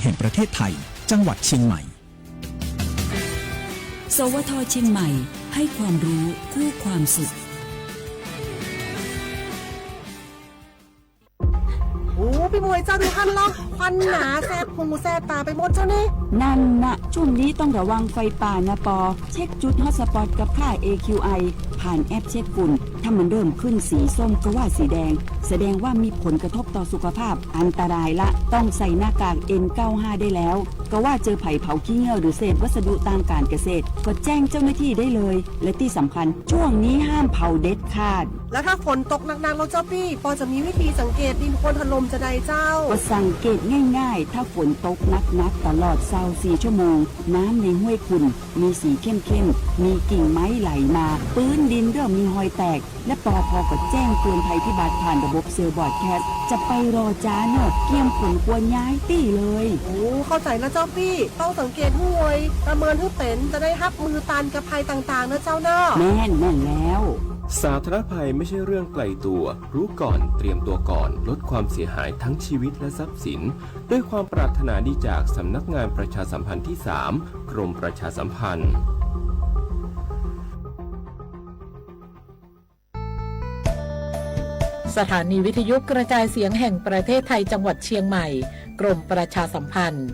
แห่งประเทศไทยจังหวัดเชียงใหม่สวท.เชียงใหม่ให้ความรู้คู่ความสุขโอ้พี่มวยเจ้าดูท่านล็อกควันหนาแสบหูแสบตาไปหมดเจ้านี่นั่นนะช่วงนี้ต้องระวังไฟป่านะปอเช็คจุดฮอตสปอตกับค่า AQI ผ่านแอปเช็คฝุ่นถ้ามันเริ่มขึ้นสีส้มก็ว่าสีแดงแสดงว่ามีผลกระทบต่อสุขภาพอันตรายละต้องใส่หน้ากาก N95 ได้แล้วก็ว่าเจอไผ่เผาขี้เหี้ยวหรือเศษวัสดุทางการเกษตรก็แจ้งเจ้าหน้าที่ได้เลยและที่สำคัญช่วงนี้ห้ามเผาเด็ดขาดแล้วถ้าฝนตกหนักๆแล้วเจ้าพี่ปอจะมีวิธีสังเกตดินโคลนถล่มจะใดเจ้าก็สังเกตง่ายๆถ้าฝนตกหนักๆตลอด24 ชั่วโมงน้ำในห้วยขุ่นมีสีเข้มๆมีกิ่งไม้ไหลมาพื้นดินเริ่มมีรอยแตกและปพก็แจ้งเตือนภัยพิบัติผ่านระบบเซลล์บอร์ดแคสจะไปรอจ้าเนอะเกี่ยมผลควรย้ายตี้เลยโอ้เข้าใจแล้วเจ้าพี่ต้องสังเกตห้วยประเมินให้เป็นจะได้รับมือตันกับภัยต่างๆนะเจ้าเนอะแม่นแล้วสาธารณภัยไม่ใช่เรื่องไกลตัวรู้ก่อนเตรียมตัวก่อนลดความเสียหายทั้งชีวิตและทรัพย์สินด้วยความปรารถนาดีจากสำนักงานประชาสัมพันธ์ที่ 3 กรมประชาสัมพันธ์สถานีวิทยุกระจายเสียงแห่งประเทศไทยจังหวัดเชียงใหม่กรมประชาสัมพันธ์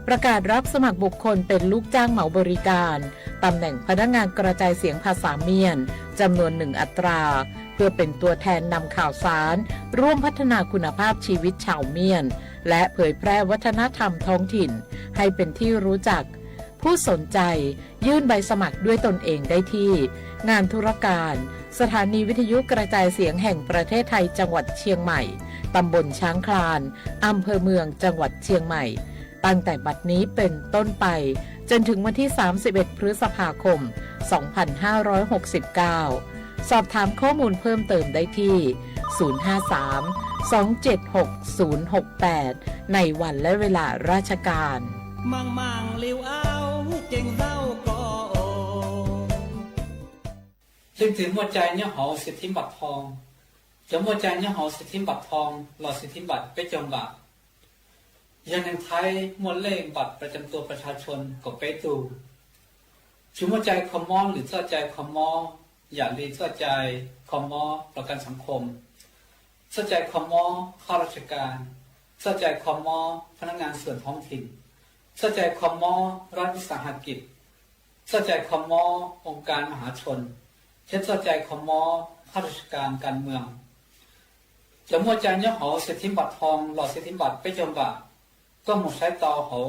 ประกาศรับสมัครบุคคลเป็นลูกจ้างเหมาบริการตำแหน่งพนักงานกระจายเสียงภาษาเมียนจำนวน1 อัตราเพื่อเป็นตัวแทนนำข่าวสารร่วมพัฒนาคุณภาพชีวิตชาวเมียนและเผยแพร่วัฒนธรรมท้องถิ่นให้เป็นที่รู้จักผู้สนใจยื่นใบสมัครด้วยตนเองได้ที่งานธุรการสถานีวิทยุกระจายเสียงแห่งประเทศไทยจังหวัดเชียงใหม่ตำบลช้างคลานอำเภอเมืองจังหวัดเชียงใหม่ตั้งแต่บัดนี้เป็นต้นไปจนถึงวันที่31 พฤษภาคม 2569 สอบถามข้อมูลเพิ่มเติมได้ที่ 053-276-068 ในวันและเวลาราชการมังเลี้ยวเอาเก่งเศร้าก็โอซึ่งถึงหัวใจเนี่ยหอสิทธิบัตรทองจะหัวใจเนี่ยหอสิทธิบัตรทองหลอดสิทธิบัตรไปจมบะยังในไทยมวลเลขบัตรประจำตัวประชาชนก็ไปตูชุมหัวใจคอมมอหรือเสื้อใจคอมมออย่าลีเสื้อใจคอมมอประกันสังคมเสื้อใจคอมมอข้าราชการเสื้อใจคอมมอพนักงานส่วนท้องถิ่นเสื้อใจคอมมอรัฐวิสาหกิจเสื้อใจคอมมอองค์การมหาชนเช่นเสื้อใจคอมมอข้าราชการการเมืองจะหัวใจเนี่ยหอสิทธิบัตรทองหลอดสิทธิบัตรไปจมบะก็หมดใช้ต่อหอ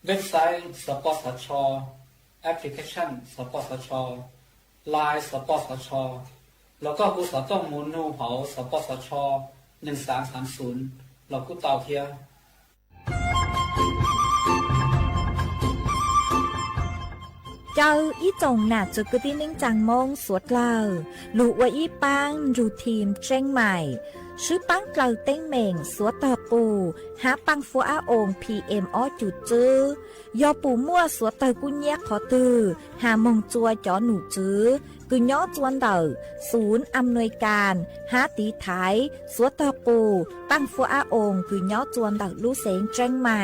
เว็บไซต์สปสช.แอปพลิเคชันสปสช.ไลน์สปสช.แล้วก็กูสอต้องมูนูหอสปสช1330เรากูเตาเทียเจ้าอีจงหนาจุกที่นิ่งจังมงสวดเล่าลูกว่าอีปังรูทีมเจ้งใหม่ชื่อปังเกลาเต้งเหม่งสวดตาปูหาปังฟัวอาอง PM อ้อจุดจื้อยอปูมั่วสวดเตากุญแยกขอตือหามงจัวจอหนูจื้อกุญย้อจวนเดอศูนย์อำนวยการหาตีไทยสวดตาปูปังฟัวอาองกุญย้อจวนเดอลูเสงเจ้งใหม่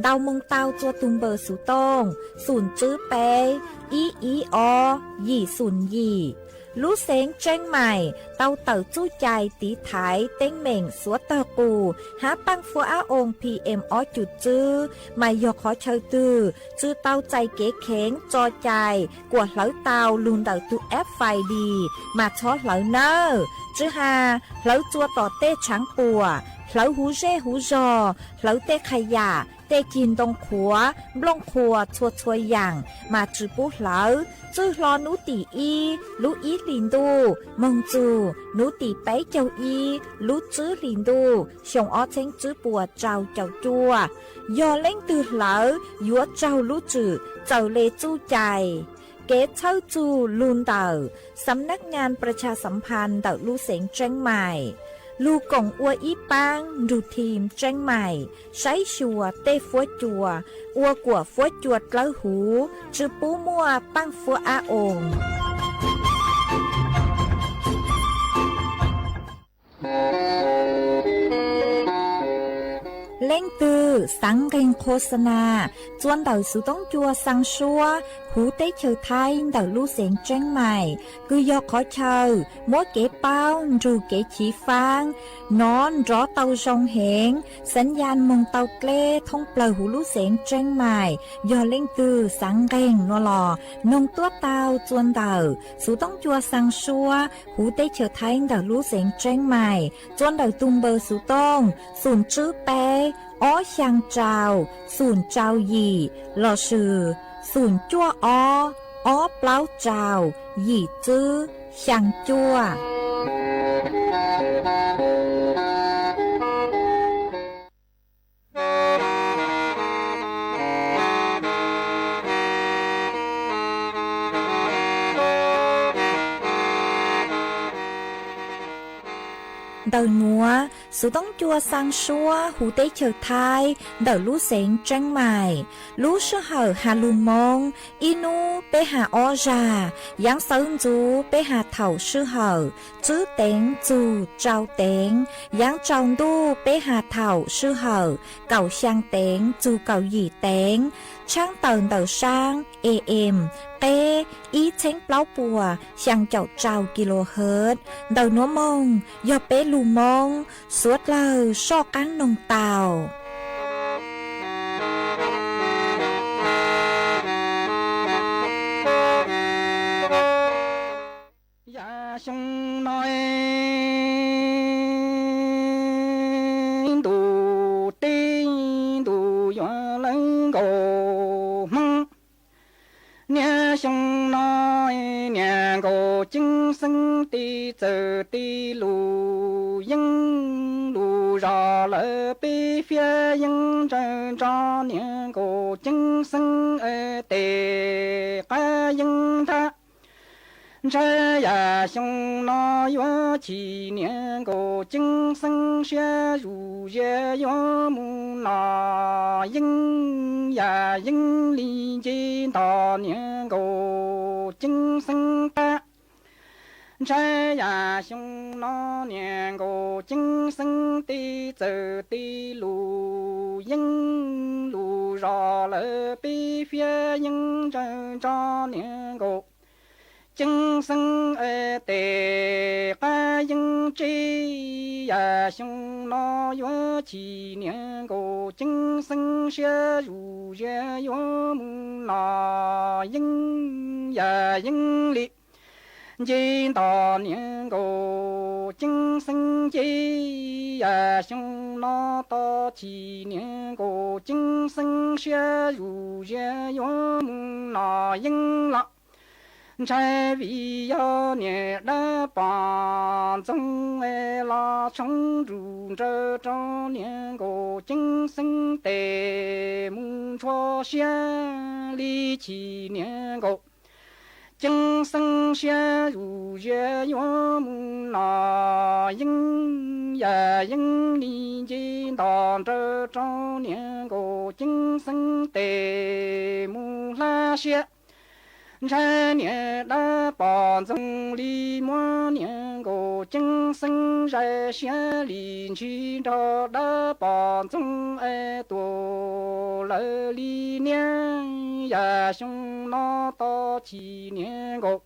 ดาวมงเตาจัวตุงเบอร์สุตงศูนย์จื้อเปอีอยี่ศูนย์ยี่ลูเสงเจ้งใหม่เตาเต่าจู้ใจตีไถเต้งเหม่งสวดตาปูหาปังฟัวอาอง PM อ้อจุดจื้อมายกขอเชยตือจื้อเตาใจเก๋เข็งจอใจกวดเหลาเตาลุนเตาตุแอปไฟดีมาช็อตเหลาเนอจื้อหาเหลาจัวต่อเต้ช้างปัวเหลาหูเร่หูจอเหลาเต้ขยะเต้กินตรงขัวบลงขัวชัวอย่างมาจื้อปุ๊เหลาจื้อรอนูตีอีลูอีลินดูมงจูนูตีไปเจ้าอีลูจื้อลินดูชงอ้อเช้งจื้อปัวเจ้าจัวยอเล่งตือเหลายัวเจ้าลูจื้อเจ้าเลจู้ใจเกตเช่าจูลุนเต่าสำนักงานประชาสัมพันธ์เต่าลูเสงเจ้งใหม่ลูกงอัวอีปังดูทีมเจ้งใหม่ใช้ชัวเต้ฟัวจัวอัวกัวฟัวจวดเล้าหูจือปูมัวปังฟัวอาองเล่ง งตือสังเกงโฆษณาจวนเดาสุต้องจัวสังชัวหูเต้เชอไทยเดาลู่เสียงเจ้งใหม่คือยอกขอเชอมัวเก๋เป้ารูเก๋ฉีฟางนอนรอเตาชงเหงสัญญาณมงเตาเกล้ท่องเปล่าหูลู่เสียงเจ้งใหม่ยอเล่งตือสังเกงนัวหล่อนงตัวเตาจวนเดาสุต้องจัวสังชัวหูเต้เชอไทยเดาลู่เสียงเจ้งใหม่จวนเดาตุงเบอร์สุต้องศูนย์จื้อเป้อ้อช่างเจ้าศูนย์เจ้าหยี่หล่อชื่อศูนย์จั่วอ้อเปล่าเจ้าหยี่จื้อช่างจั่วเดาหนัวสุต้องจัวสังชัวหูเต้เฉิดไทยเดาลู่เสียงเจ้งใหม่ลู่เชื่อเหอหาลุงมงอีนูไปหาออจายังเซิงจูไปหาเถ่าชื่อเหอจื้อเต็งจูเจ้าเต็งยังจองดูไปหาเถ่าชื่อเหอเก่าช่างเต็งจูเก่าหยี่เต็งช่างเตินเดาช่างAMเต้อีเช้งเปล่าปัวช่างเจ้าเจ้ากิโลเฮิรตซ์เดาหนัวมงยอเป้ลูมงสวดเลอชอกกังนงเตายาชงน้อยดูตีดูยอลังโกมังเนี่ยชงน้อยเนี่ยโกจึงสังตีเจอตีลูยังลูรอเลไปเฟียยังเจอจอเนี่ยโกจึงสังเตกายังท่า这呀兄那月七年个精神学如月月木那应呀应理解大年个精神的这呀兄那年个精神的走的路应路绕了北phía应这着年个精神的个应知呀兄那月七年个精神学如月月木那应呀应理见大年个精神节呀兄那到七年个精神学如月月木那应了在为要年的帮中拉冲入这少年个精神的木错下里七年个精神下如月月木那应呀应理解到这少年个精神的木拉下这年的帮中里么年个精神在下里去找的帮中多了里年呀兄那到七年个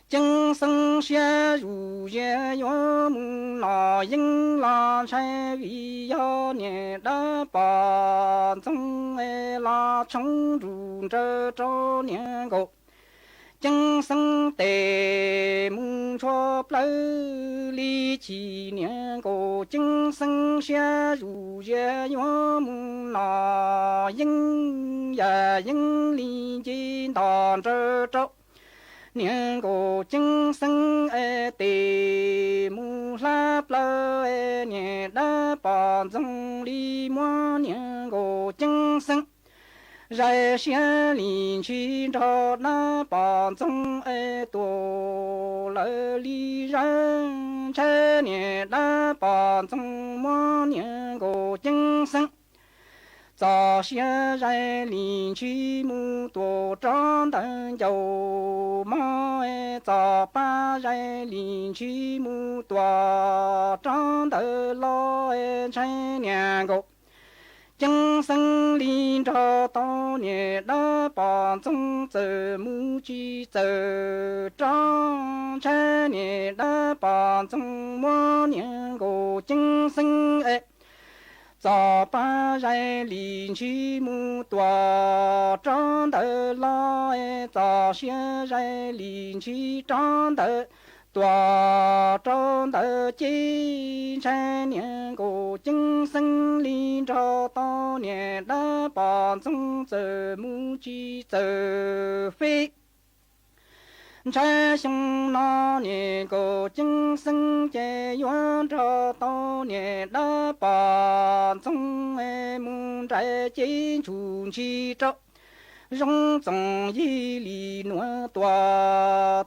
精神下如月月木那应拉在为要年的帮中拉冲入这少年个精神的木错不离七年个精神下如月月木那应呀应理解到这少年个精神的木拉不年的帮中里么年个精神在下里去找那帮中多了里人这年的帮中么年个精神早些人领取木多张灯油毛哎，早把人领取木多张灯老哎，成两个。今生领着当年的帮中走母鸡走张成年的帮中我年个今生哎。早把人领取木多长得老哎，早些人领取长得多长得今成年个今生领着当年的帮中走母鸡走飞。真兄那年个今生结缘着当年的帮中哎，梦在金出去着，容中一里暖多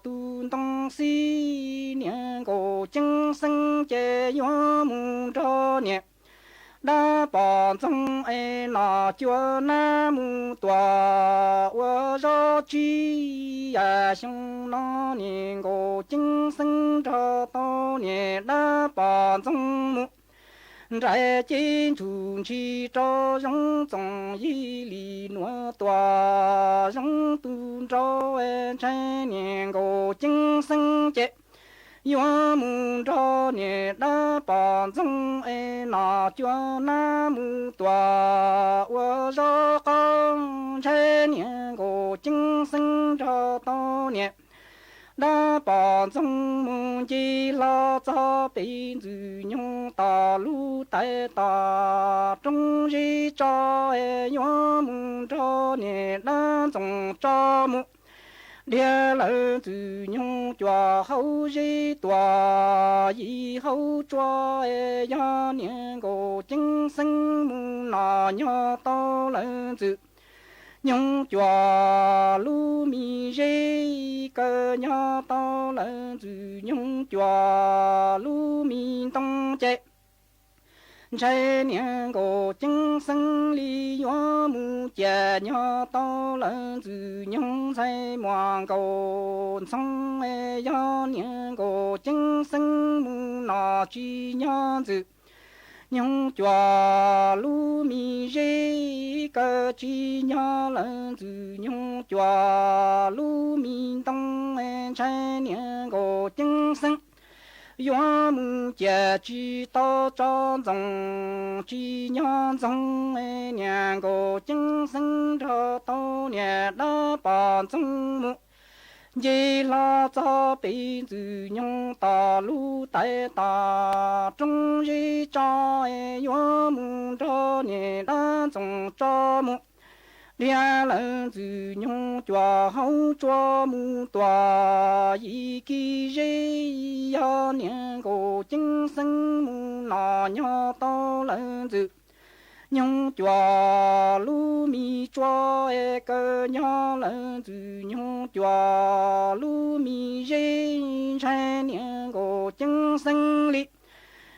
都东西年个今生结缘梦着年。那帮中哎，那叫那么多，我绕去呀，想那年个今生着当年那帮中么，在金出去着容中一里暖多，容都着哎，成年个今生节。原木着年那帮中哎，那叫那么多，我绕刚才年个今生着当年，那帮中梦见老早被子用大路带大，终于着哎，原木着年那种着木。两人子女抓后日多，以后抓哎呀年个今生母那娘到人子，娘抓路米日个娘到人子，娘抓路米东街。这年个今生里原木结娘到人子娘在忙个从哎呀年个今生木那去娘子娘抓路米日个去娘人子娘抓路米东哎这年个今生。原木结局到张中，去娘中哎，两个今生着当年那帮中木，一拉早辈子用大路带大，终于找哎原木着年那种着木。两人子女抓好抓木多，一个人呀两个今生木那娘到人子，娘抓路米抓一个娘人子，娘抓路米人才两个今生里。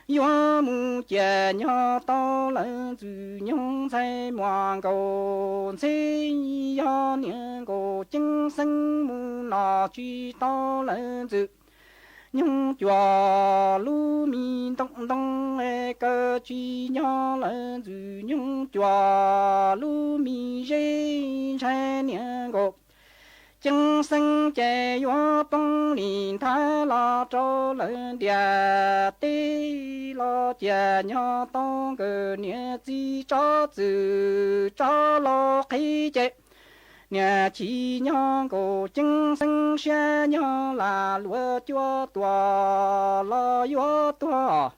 原木结娘到人子，娘在忙个这呀两个今生木那去到人子，娘抓路米东东哎个去娘人子，娘抓路米人才两个。今生结缘本领太拉着人的对了结娘当个年纪着走着了黑节年纪娘个今生学娘啦落脚多了越多。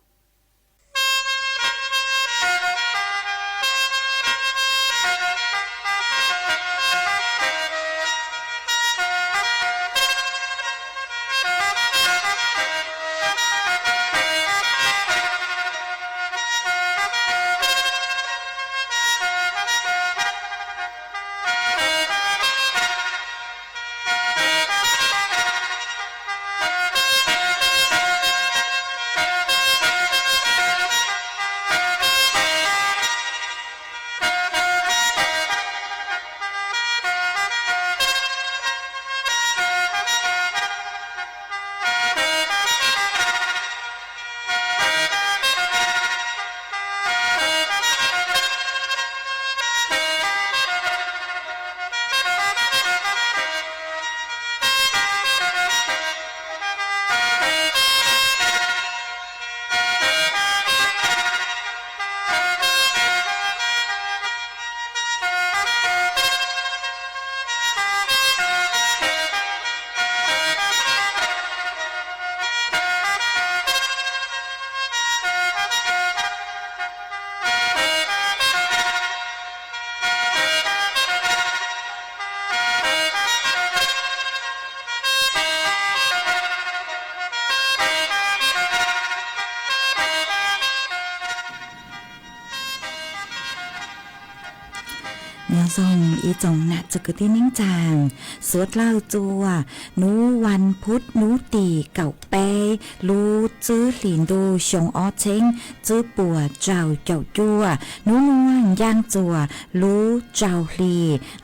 เนื้อทรงอีจงนะจะกที่นิ่งจางสวดเล่าจัวหนูวันพุธหนูตีเก่าเป้รู้จื้อหลินดูชงอ้อเช้งจื้อปัวเจ้าเจ้าจัวหนูนวลย่างจัวรู้เจ้าหลี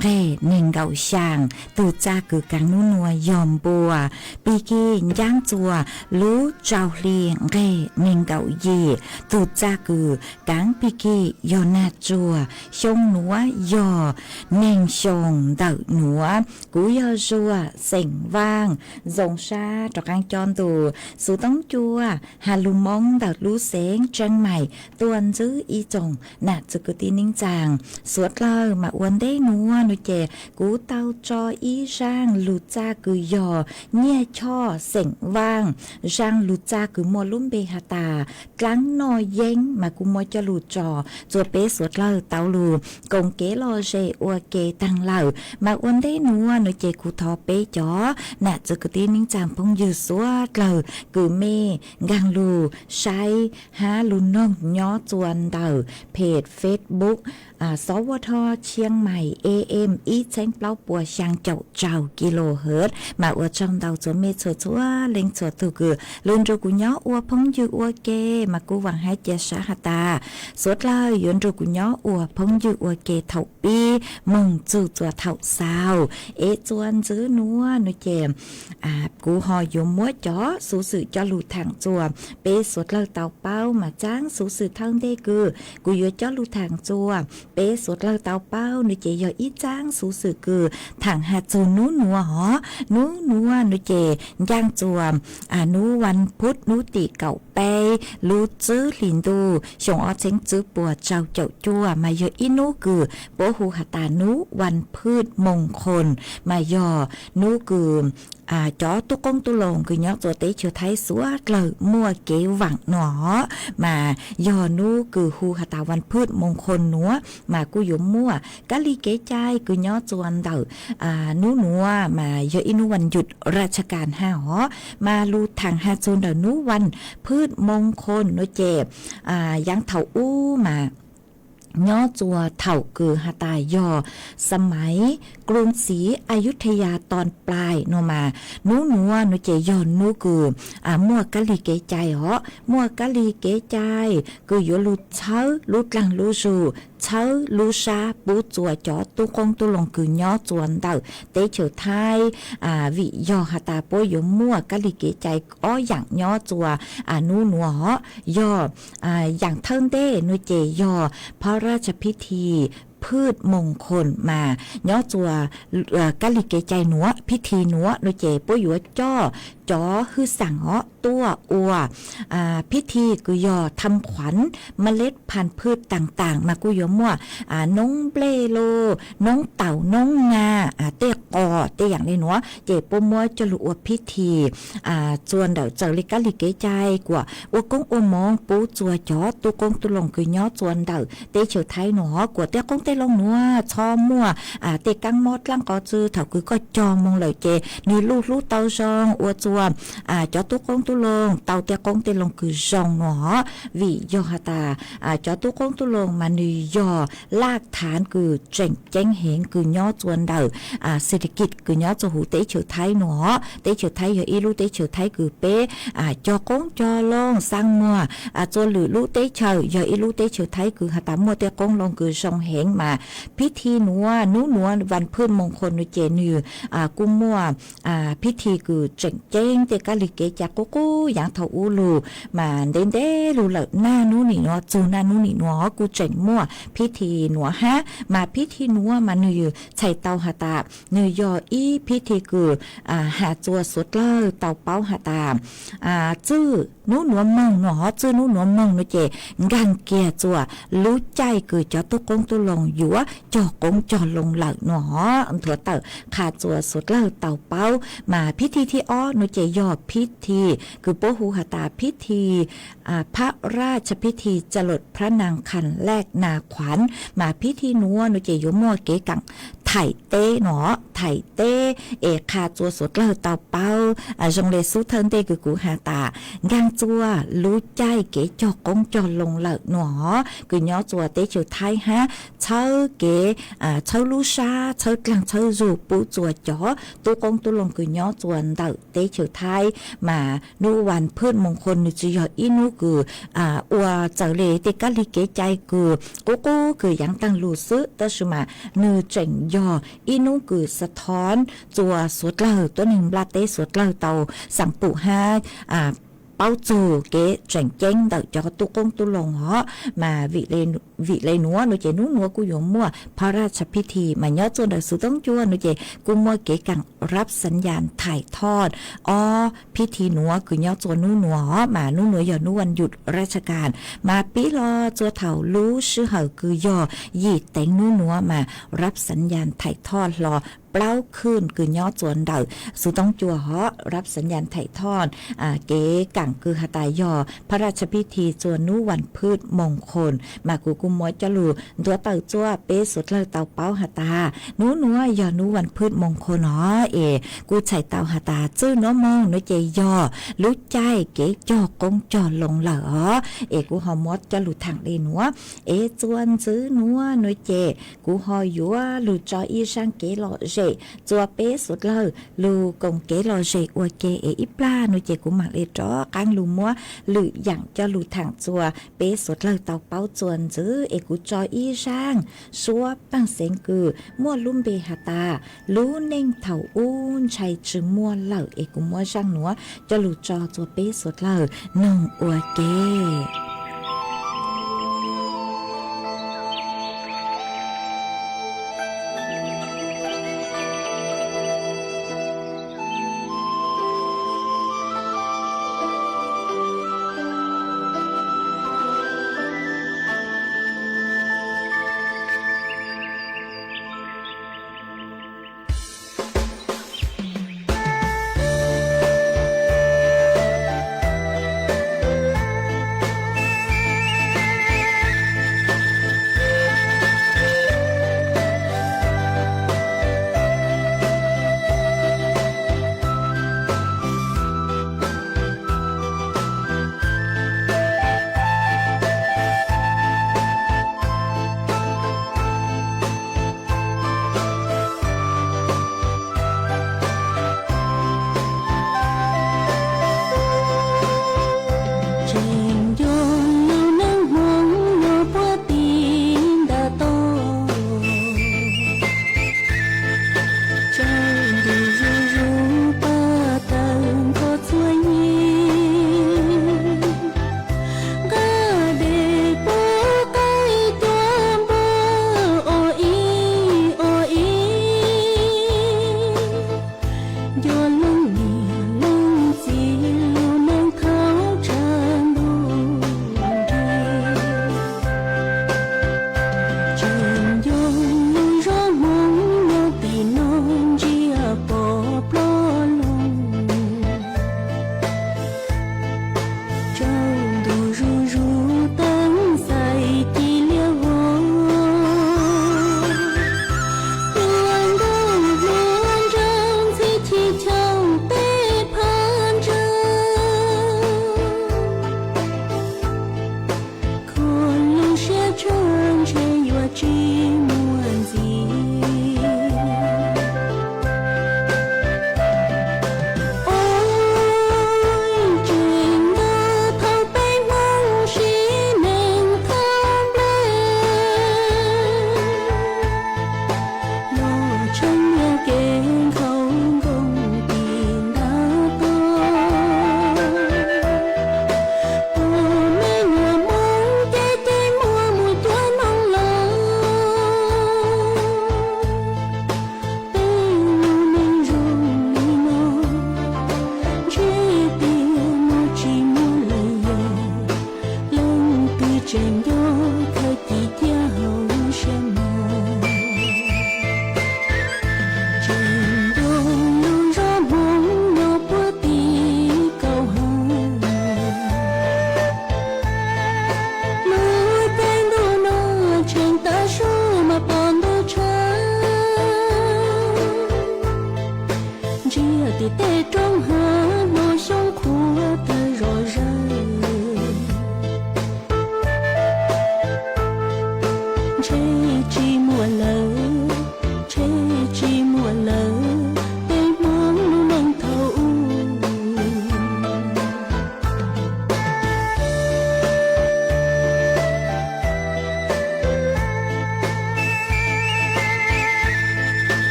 เร่หนึ่งเก่าช่างตูจ้าคือกังนูนัวยอมบัวปีกี้ย่างจัวรู้เจ้าหลีเร่หนึ่งเก่ายีตูจ้าคือกังปีกี้ยอนาจัวชงหนัวยอเน่งชงเต่าหนัวกูยอจัวเสียงว่างจงชาตอกางจอนตูสูต้องจัวฮาลุมงเต่ารู้เสียงเจังใหม่ตัวนจื้ออีจงน่ะจะกตีนิ่งจางสวดเลอมาอวนได้นัวนุเจกูเต่าจออีร่างลูจ้าคือยอเนี่ยช่อเสียงว่างร่างลูจ้าคือมัวลุ่มเบหตากลางนอเย้งมากูมัวจะลูจอจัวเปสวดเลอเต่าลูกงเกลอเจอัวเกตังเหล่ามาอวนได้นัวนุเจกูทอเปจอน่ะจะกตีนิ่งจางพงยืสวดเลอคือเมกังลูใช้หาลุนน้องย้อจวนเต่าเพจเฟซบุ๊กสวทเชียงใหม่ AM อีเช้งเปล่าปัวช่างเจ้ากิโลเฮิรตซ์มาอวดจองเต่าจนเมชัวชัวเล็งชัวตุกือลุนรูกุญย้ออัวพงยือัวเกมากูหวังให้เจสาหตาสวดลายยนรูกุญย้ออัวพงยือัวเกเท่าปีมงจูตัวเท่าสาวจวนซื้อนัวนุเจมกูหอยมัวจ๋อสูสื่อจอลูทางจัวเปสวดลายเต่าเป้ามาจ้างสูสื่อทางเดกือกูยจอลูทางจัวเปสวดเลาเตาเป้านุเจยออีจ้างสูสื่อคือถังหาจูนูนัวหอนูนัวนุเจย่างจวมนูวันพุธนูตีเก่าไปลูจื้อหลินดูชงอ้อเช้งจื้อปัวเจ้าเจ้าจัวมายออีนูคือโปหูหตานูวันพืชมงคลมายอนูคือจอตุกงตุลงคือยักตัวเตเชื่อไทยสวดเลยมัวเกหวังหนอมายอนูคือฮูหตาวันพืชมงคลหนัวมากูยมมัวกะลีเกใจคือยักจวนเดานูหนัวมายออินุวันหยุดราชการ5 หอมาลูทาง5 จูนเดานูวันพืชมงคลโนเจยังเถาอู้มาย่อจัวเถ่าคือหาตายย่อสมัยกรุงศรีอยุธยาตอนปลายโนมานูนัวนุเจยอนนูคือมั่วกะลีเกใจเหรอมั่วกะลีเกใจคืออยู่ลูเช้าลูกลังลูจูเช้าลูชาปูจัวจอตุกงตุลงคือย่อจวนเต่าเตเฉอไทยวิย่อหาตาโปยมั่วกะลีเกใจอ้ออย่างย่อจัวนูนัวย่ออย่างเทิงเด้นุเจย่อพระราชพิธีพืชมงคลมาย่อจัวกะลิเกใจหนัวพิธีหนัวโนเจปุยหัวจ้อจอฮือสั่งเหาะตัวอัวพิธีกุยอทำขวัญเมล็ดพันธุ์พืชต่างๆมากุยอมั่วน้องเปลโลน้องเต่าน้องงาเตะกอเตะอย่างนี้เนาะเจปมัวจะลุอวพิธีจวนเดาเจอลิกะลิเกใจกว่าอัวกงอัวมองปูจัวจอตุกงตุลงกุยย่อจวนเดาเตเฉอไทยเนาะกว่าเตะกงเตลงนัวชอมั่วเตกังมอดลังกอจือเถาคือก็จอมองเลยเจนี่ลูกเตาซองอัวจัวจอตุกงตุลงเตาเตะกงเตลงคือจองเนาะวิยอหตาจอตุกงตุลงมานียอลากฐานคือเจ๋งเหงคือย่อจวนเดาเศรษฐกิจคือย่อจะหูเตเฉอไทยเนาะเตเฉอไทยอย่าอีลูเตเฉอไทยคือเป๊จอกงจอลงสร้างมัวจวนหรือลูเตเฉออย่าอีลูเตเฉอไทยคือหตามัวเตะกงลงคือจองเหงมาพิธีนัววันพืชมงคลนุเจนือกุมมัวพิธีคือเจ๋งเตกะลิเกจากโกโก้อย่างเท่าอูลูมาเด่นเดลูเหล่าหน้านู้นี่เนาะจูหน้านู้นี่เนาะกูเจ๋งมั่วพิธีหนัวฮะมาพิธีนัวมานือใช้เตาหาตานือยออีพิธีคือหาจัวสุดเล่เตาเป้าหาตาจื้อนู้หนัวมงเนาะจื้อนู้หนัวมงนุเจงังเกียจัวรู้ใจคือจอตุกงตุลงอยู่ว่าจอกงจอลงเหล่าเนาะถั่วเตาขาจัวสุดเล่เตาเป้ามาพิธีที่อ้อนุเจยอพิธีคือโปหูหตาพิธีพระราชพิธีจรดพระนางคันแรกนาขวัญมาพิธีนัวนุเจยมัวเกกัง ไถเต้เนาะไถเต้คาจัวสดเลอเตาเป้าจงเลสู้เทินเต้คือกูหาตางางจัวรู้ใจเก๋จอกงจอลงเหลอหนอคือย้อจัวเต้เฉียวไทยฮะเชอเก๋เชอลูชาเชอกลางเชอรูปูจัวจ๋อตัวกงตัวลงคือย้อจัวเตาเต้เฉียวไทยมานูวันเพื่อนมงคลนุจิยออินูคืออัวเจอเลเตกะลิเก๋ใจคือโกโก้คือยังตั้งลูซื้อแต่สมานูเจ๋งยออินูคือสะท้อนจัวสวดเลอตัวหนึ่งบลาเต้สวดเลอเตาสังปุฮาเป้าจูเก๋เจ๋งเจ๋งแต่จอตุกงตุลงเหาะมาวิเลนัวหนูเจนัวกูอยู่มั่วพระราชพิธีมาย้อจนสุต้องจัวหนูเจกูมั่วเก๋กังรับสัญญาณถ่ายทอดพิธีนัวคือย้อจนนัวมานัวอย่านัววันหยุดราชการมาปีรอจัวเถารู้ชื่อเหาคือย่อยีแต่งนัวมารับสัญญาณถ่ายทอดรอเปล่าขึ้นคือย่อจวนเดาสุต้องจัวเหาะรับสัญญาณถ่ายทอดเก๋กังคือหตายอพระราชพิธีจวนนุวันพืชมงคลมากูกุมมวยจลูตัวเต่าจัวเป๊สุดเลยเต่าเป้าหตานัวยอนุวันพืชมงคลกูใช้เต่าหตาจื้อน้อมองนุเจยอรู้ใจเก๋จอกงจอลงเหลอกูหอมดจลูทางเดนัวจวนซื้อนัวนุเจกูหอยัวลูจออีช่างเก๋หล่อเจจัวเป๊สุดเลยลูกงเก๋หล่อเจอวยเกอีปลานุเจกูหมักเลจอกังลูมัวหรืออย่างจลูทางจัวเป๊สุดเลยเต่าเป้าจวนซื้อกูจออีช่างชัวปังเสงคือมัวลุ่มเบหตารู้เน่งเถาอู้นชัยจือมัวเหล่ากูมัวช่างหนัวจลูจอจัวเป๊สุดเลยนงอวยเก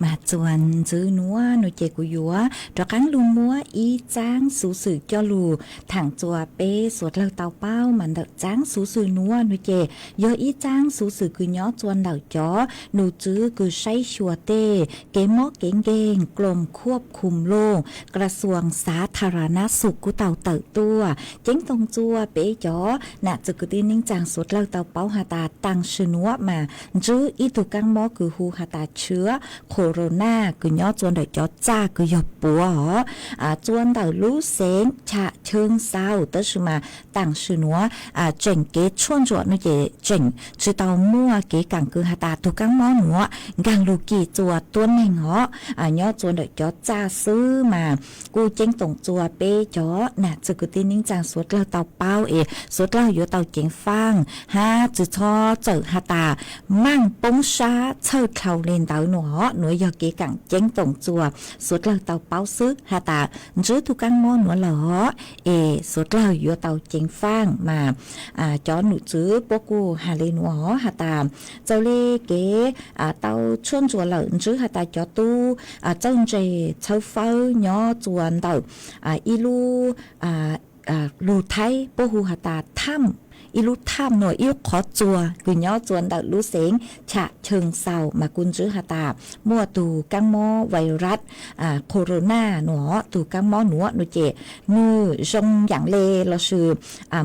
mà chuan giữ núa nội chế của dúa cho cắn lu múa ý tráng sú sử cho lù thẳng chùa bê suốt lâu tàu bao mà đợt tráng sú sử núa nội chế do ý tráng sú sử cứ nhó chuan đảo chó nụ chứ cứ say chùa tê kế móเก่งๆกรมควบคุมโรคกระทรวงสาธารณสุขกูเต่าเติบตัวเจ๊งตรงจัวเป๊ะจ๋อน่ะจะกูตีนิ่งจางสุดเล่าเต่าเป้าหาตาตังชื่อนัวมาจื้ออีตุกังหมอคือหูหาตาเชื้อโคโรนาคือย่อจวนเดจ๋อจ้าคือหยบปัวจวนเต่ารู้เสียงฉะเชิงเศร้าเตอชื่อมาตังชื่อนัวเจ๋งเก๋ชวนจวดนี่เจ๋เจ๋งชื่อเต่ามั่วเก๋กังคือหาตาตุกังหมอหนัวกังลูกีจัวตัวหนึ่งย่อจวนเดจ๋อจ้าซื้อมากูเจ๊งตรงจัวเป้จ๋อน่ะจะกูตีนิ่งจางสุดเล่าเต่าเป้าสุดเล่าอยู่เต่าเจ๋งฟังฮะจื่อชอเจอหาตามั่งปงชาเชิดเข่าเล่นเต่าหน่วยยอเก๋กังเจ๊งตรงจัวสุดเล่าเต่าเป้าซื้อหาตาจื้อทุกังมอหนัวหล่อสุดเล่าอยู่เต่าเจ๋งฟังมาจ๋อหนูจื้อพวกกูหาเลหนัวหาตาเจ้าเล่เก๋เต่าชวนจัวเหล่าจื้อหาตาจ๋อตู้เจ้าเจเช่าเฝ้าย่อจวนเต่าอีลูไทยพวกหูหาตาถ้ำอีลูท่ามหน่วยอีลูขอจัวกุญย่อจวนดักลูเสงฉะเชิงเศร้ามากุนจื้อหาตามั่วตูกังมอไวรัสโคโรนาหนอตูกังมอหนัวหนูเจนูจงอย่างเลเราชื่อ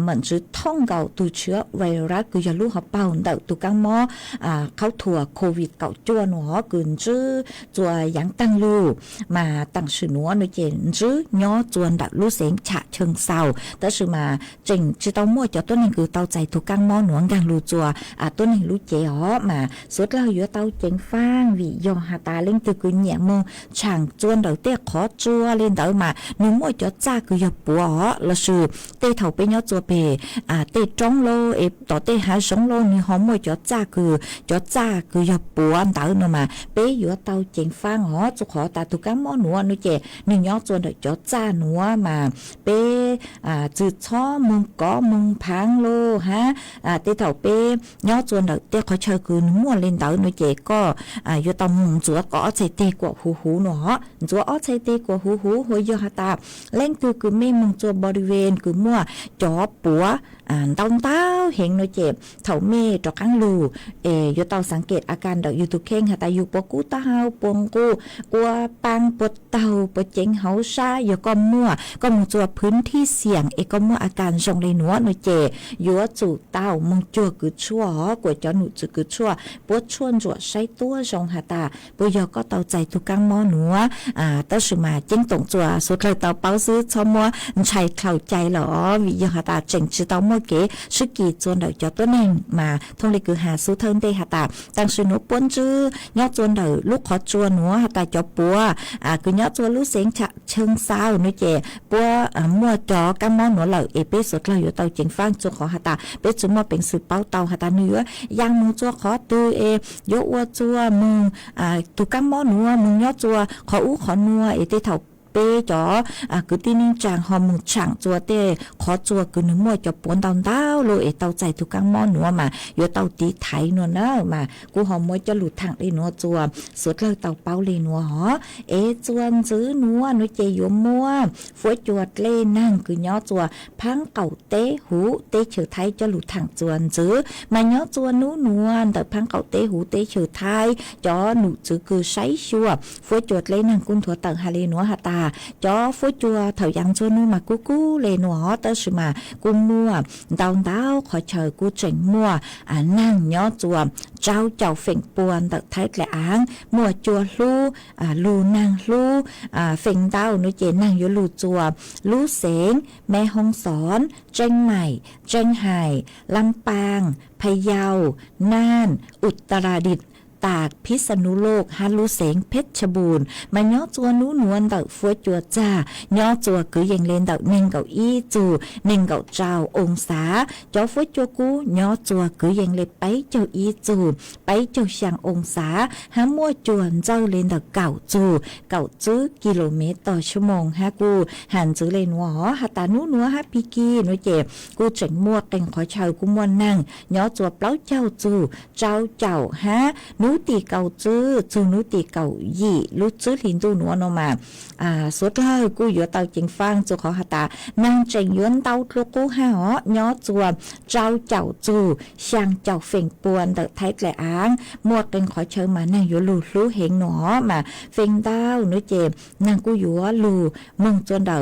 เหมือนจื้อท่องเก่าตูเชื้อไวรัสกุยาลูหับเป่าดักตูกังมอเข้าถั่วโควิดเก่าจัวหนอกุนจื้อจัวยังตั้งลูมาตั้งชื่อหนัวหนูเจจื้อย่อจวนดักลูเสงฉะเชิงเศร้าแต่ชื่อมาจริงจื้อเต้ามั่วจอตัวนึงคือเตาใจทุกกังมอหนวงกังลูจัวตัวนี้ลูเจ๋อมาสุดเราอยู่เตาเจ๋งฟางวิยองหาตาเล่งตือกุญแหมงช่างจวนเดาเตะขอจัวเล่นเดามาหนูมั่วจ่อจ้ากุยปัวละชื่อเตะเถาไปย่อจัวเปเตะจ้องโลต่อเตะหาสองโลนี่หอมมั่วจ่อจ้าคือจ่อจ้ากุยปัวเดาเนาะมาเปอยู่เตาเจ๋งฟางจุขอตาทุกกังมอหนัวนูเจ๋หนึ่งย่อจวนเดาจ่อจ้าหนัวมาเปจืดช้อมึงก้อมึงพังโลฮะเตะเถาเป้ย่อจวนเดาเตะขอเชิญคือมั่วเล่นเดาหนูเจก็อยู่ตรงจัวก็ใช้เตะกว่าหูหนอจัวใช้เตะกว่าหูหัวยอหตาเล่นคือไม่มึงจัวบริเวณคือมั่วจ่อปัวตองเต้าเห็นหนูเจ็บเถาเมย์จอกังลูอยู่เตาสังเกตอาการเดาอยู่ตุเข่งหาตาอยู่ปวกูเต้าปวงกูกลัวปังปวดเต้าปวดเจ๋งเฮาซาอยู่ก็มั่วก็มึงจัวพื้นที่เสี่ยงก็มั่วอาการทรงเลยหนัวหนูเจอยู่จู่เต้ามึงจัวคือชั่วกว่าจอหนูจือคือชั่วปวดชวนจัวใช้ตัวทรงหาตาปวยก็เตาใจทุกังมอหนัวเต้าสมาเจ๋งตงจัวสุดเลยเตาเป้าซื้อชอมัวใช้เข้าใจหรอวิยหาตาเจ๋งจือเตามั่วเก๋สกีจวนเดาจอตัวนึงมาทงเลยคือหาสู้เทิงเตหาตาตั้งชื่อหนูป้นจื้อย่อจวนเดาลูกขอจวนหนูหาตาจอปัวคือย่อจวนลูกเสียงฉะเชิงเศร้าหนูเจปัวมั่วจอกังมอหนูเหล่าเอเปสุดเราอยู่เตาเจ๋งฟังจวขอหาตาเปจุมาเป็นสืบเป้าเตาหาตาเนื้อย่างมึงจัวขอตือโยอัวจัวมึงตุกังมอหนูมึงย่อจัวขออู้ขอนัวเตเถาเป้จ๋อคือที่นิ่งจางหอมมึงช่างจัวเต้ขอจัวคือหนึ่งมั่วจอปวนตอนเต้าโลเตาใจทุกกังมอหนัวมาอยู่เตาตีไถนัวเนอมากูหอมมั่วจะหลุดทางเลยนัวจัวสุดเลยเตาเป้าเลยนัวหอจวนซื้อนัวนุเจยมั่วฝวยจวดเล่นั่งคือย่อจัวพังเก่าเต้หูเต้เฉยไทยจะหลุดทางจวนซื้อมาย่อจัวนู้นวลแต่พังเก่าเต้หูเต้เฉยไทยจ๋อหนูซื้อคือใช้ชัวฝวยจวดเล่นั่งกุ้งถั่วตังฮาเลนัวหาตาจอฟูจัวเถายังจนูมากูเลนัวเตอร์สมากูมัวดาวดาวขอเชยกูเจ๋งมัวนั่งย่อจัวเจ้าเจ้าเฟ่งปวนตัดไทยแกล้างมัวจัวลูนางลูเฟ่งดาวนุเจนั่งอยู่ลูจัวลูเสงแม่ฮองสอนเจียงใหม่เจียงไฮ้ลำปางพะเยาน่านอุตรดิตถ์ตากพิษณุโลกฮาลูเสงเพชรบูรณ์มาย่อจัวนู้นวลเต่าฟัวจัวจ้าย่อจัวคือยังเล่นเต่าเน่งเก่าอี้จูเน่งเก่าเจ้าองศาจอฟัวจัวกูย่อจัวคือยังเล่นไปเจ้าอี้จูไปเจ้าช่างองศาหามั่วจวนเจ้าเล่นเต่าเก่าจูกิโลเมตรต่อชั่วโมงฮะกูหันจือเล่นหัวหาตานู้นฮะพิกีนุเจ็บกูเจ๋งมั่วเต็งขอเชยกูมัวนั่งย่อจัวเปล่าเจ้าจูเจ้าฮะนู้ ตีเก่าจื้อจูนุตีเก่ายี่ลุจื้อลินดูหนัวโนมาสุดเลยกูอยู่เตาจิงฟังจูขอหตานางเจงยวนเตาลูกกูหาย้อจวบเจ้าเจ้าจูช่างเจ้าเฟ่งปวนเดไทยแกละอ้างหมวดเป็นขอเชิญมานางอยู่ลูรู้เหงหนอมาเฟ่งดาวนุเจมนางกูอยู่ลูมึงจนเด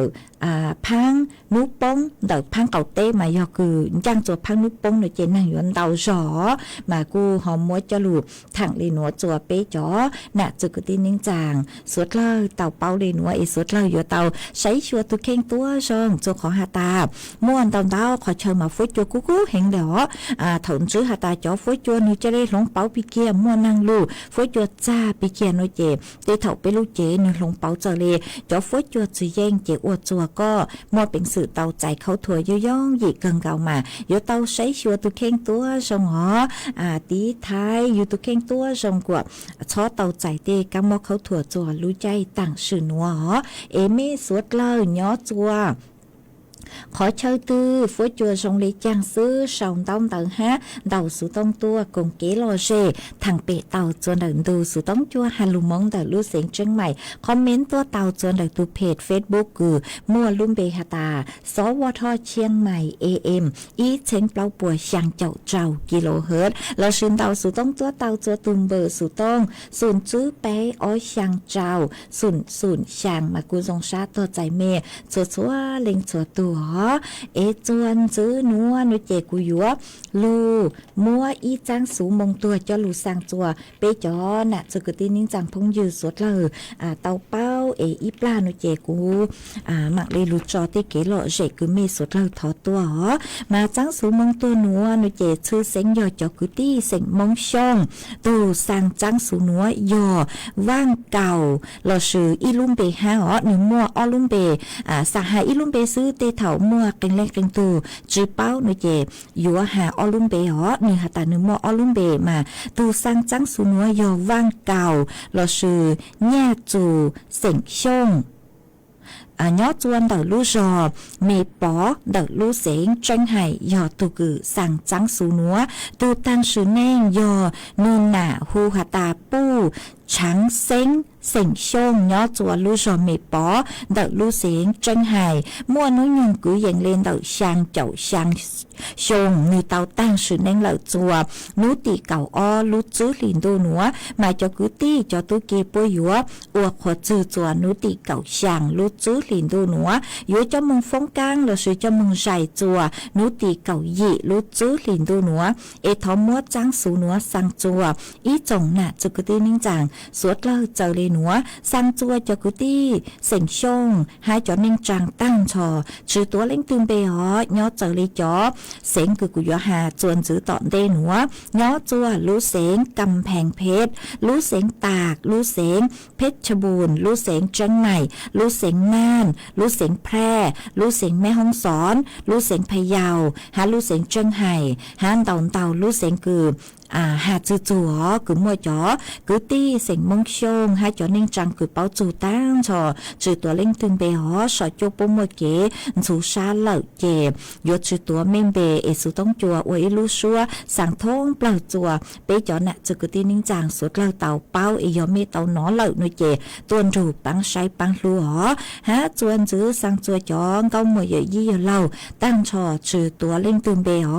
พังนุป้งเดพังเก่าเต้มายอคือจ้างตัวพังนุป้งนุเจนางยวนเตาจอมากูหอมมวยจะลูถังเลยหนัวจัวเป๊จ๋อน่ะจุกตีนิ่งจางสวดเลยเต่าเป้าเลยหนัวอีสวดเลยอยู่เต่าใช้ชัวตุเข่งตัวชงจัวขอหาตาม่วนเต่าขอเชิญมาฟุ้ยจัวกูเห็นเดี๋ยวถนซื้อหาตาจ๋อฟุ้ยจัวนุจะได้หลงเป้าปีเกียม่วนนางลูฟุ้ยจัวจ้าปีเกียนุเจตีเถ่าไปลูเจนึหลงเป้าเจเลยจ๋อฟุ้ยจัวจีเย่งเจอวดจัวก็มอดเป็นสื่อเตาใจเขาถั่วย่องหยีเกิงเก่ามาอยู่เตาใช้ชัวตุเข่งตัวชงหอตีท้ายอยู่ตุเข่งตัวชงกว่าช้อเตาใจเตกำมอเขาถั่วจัวรู้ใจต่างสื่อนัวเอเมสวดเลยย้อจัวขอเชิญตื้อฝุจัวทรงลีจางซื้อสองต้องเต่าฮะเต่าสู่ต้องตัวกงเกลโลเจทางเปะเต่าจวนเดินดูสู่ต้องจัวฮาลูมองเต่าลู่เสียงเชียงใหม่คอมเมนต์ตัวเต่าจวนเดินดูเพจเฟซบุ๊กคือมัวลุ่มเบฮตาสวทเชียงใหม่ AM อีเชงเปล่าปัวช่างเจ้าเจ้ากิโลเฮิรตซ์เราชื่นเต่าสู่ต้องตัวเต่าจัวตุมเบอร์สู่ต้องศูนย์จื้อเป๊อ้อยช่างเจ้าศูนย์ช่างมากูทรงชาตัวใจเมย์จัวเล็งจัวตัวเอจวนจื้อนัวนุเจกุยัวลูมัวอีจางสูมงตัวเจ้าลูสร้างจัวเปจอน่ะจะกตีนิ่งจังพงยืดสดเลยเตาเป้าอีปลานุเจกูหมักเลยลูจอติเกลเจกุมีสดเลยทอตัวมาจางสูมงตัวนัวนุเจชื่อเสียงยอจอกุตี้เสียงมงช่องตูสร้างจางสูนัวยอว่างเก่าเราชื่ออีลุ่มเบฮะหนึ่งมัวอลุ่มเบสหายอีลุ่มเบซื้อเตเถามัวกันเล็กกันตูจื้อเป้านุเจอยู่หาอลุ่มเบหนึ่งหาตาหนึ่งมัวอลุ่มเบมาตูสร้างจังสูนัวยอว่างเก่าเราชื่อแง่จูเสียงช่งย้อจวนเดลู่จอเมปอเดลู่เสียงจังไห่ยอตุกือสั่งจังสูนัวตูตังชื่อแน่งยอนูนหนาฮูหาตาปู้ช้างเซ็งเสียงช่งย้อจัวลู่จอเมปอเดลู่เสียงจังไห่มั่วน้อยยุงกุยยังเล่นเดช่างเจ้าช่างชงมีเตาตั้งชื่อแน่งเหล่าจัวนูตีเก่าอ้อลู่จื้อลินดูหนัวมาจอกุตี้จอตุเกปวยยัวอวกหัวจื้อจัวนูตีเก่าช่างลู่จื้อลินดูหนัวอยู่จมึงฟงกังเราซื้อจมึงใส่จัวนูตีเก่ายี่ลู่จื้อลินดูหนัวเอทอมมัวจังสูหนัวสังจัวอีจงน่ะจุกตีนิ่งจางสวดเลิกเจอเลยหนัวสังจัวจกุตี้เสียงชงให้จอนิ่งจางตั้งชอชื่อตัวเล่งตึงเบหย้อเจอเลยจ่อเสียงคือกุยหาจวนจื้อตอนเดหนัวย้อจัวรู้เสียงกำแพงเพชรรู้เสียงตากรู้เสียงเพชรบูรณ์รู้เสียงเชียงใหม่รู้เสียงน่านรู้เสียงแพร่รู้เสียงแม่ฮ่องสอนรู้เสียงพะเยาหารู้เสียงเชียงไห่หาเต่ารู้เสียงคือหาจื้อจัวคือมัวจ๋อคือตี้เสียงมงชงให้จ๋อนิ่งจังคือเป้าจูตั้งชอจื้อตัวเล่งตึงเบหสอจูปุ่มมัวเก๋สูชาเหล่าเจยดจื้อตัวเมมเบเอสุต้องจัวอวยลู่ชัวสั่งทงเปล่าจัวเปจ๋อน่ะจื้อคือตี้นิ่งจังสุดเหล่าเต่าเป้าเอยอมเมเต่าหนอเหล่าหน่วยเจตัวรูปังใช้ปังลัวหาจวนจื้อสั่งจัวจ๋อเก้ามัวยี่เหล่าตั้งชอจื้อตัวเล่งตึงเบห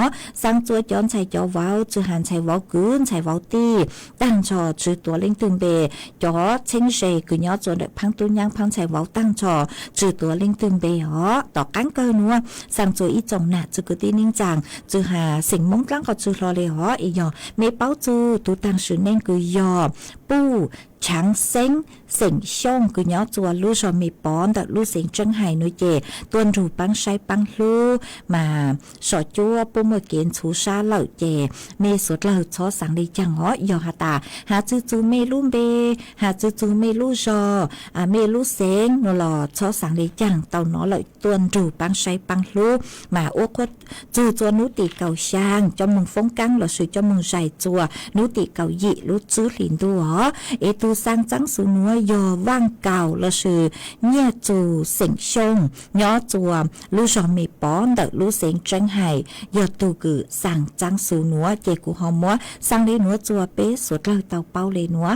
สั่งจัวจ๋อนใช้จ๋อว้าวจื้อหันใช้ว้าวกืนใช้เว้าตี้ตั้งชอจื้อตัวเล่งตึงเบจ๋อเชิงเชคือย้อจวนเด็กพังตุนยังพังใช้เว้าตั้งชอจื้อตัวเล่งตึงเบต่อกันเกินนัวสั่งจัวอีจงน่ะจื้อคือตี้นิ่งจางจื้อหาสิ่งมงตั้งก็จื้อรอเลยอียอเมเป้าจื้อตูตั้งชื่อเน่งคือยอปู้ช้างเซ็งเสียงช่องคือย้อจัวลู่ชอมีป้อนแต่ลู่เสียงจังไห่นุเจตัวรูปังใช้ปังลู่มาสอจัวปุ่มเกณฑ์ชูชาเหล่าเจเมสดเหล่าชอสังดีจังยอหาตาหาจื้อจูเมลุ่มเบหาจื้อจูเมลู่จอเมลู่เสียงนหล่อชอสังดีจังเต่าหนอเหล่าตัวรูปังใช้ปังลู่มาโอ้ก็จื้อจัวนุติเก่าช่างจอมึงฟงกังหล่อสุดจอมึงใส่จัวนุติเก่ายี่ลู่จื้อหลินดู ตูสร้างจังสูนัวยอว่างเก่าละชื่อเนี่ยจูเสิงชงย้อจัวลูจอมมีป้อนเดลูเสิงจังไห้ยอตูกือสั่งจังสูนัวเจกูหอมัวสั่งเลนัวจัวเป๊สุดเลยเตาเป้าเลนัว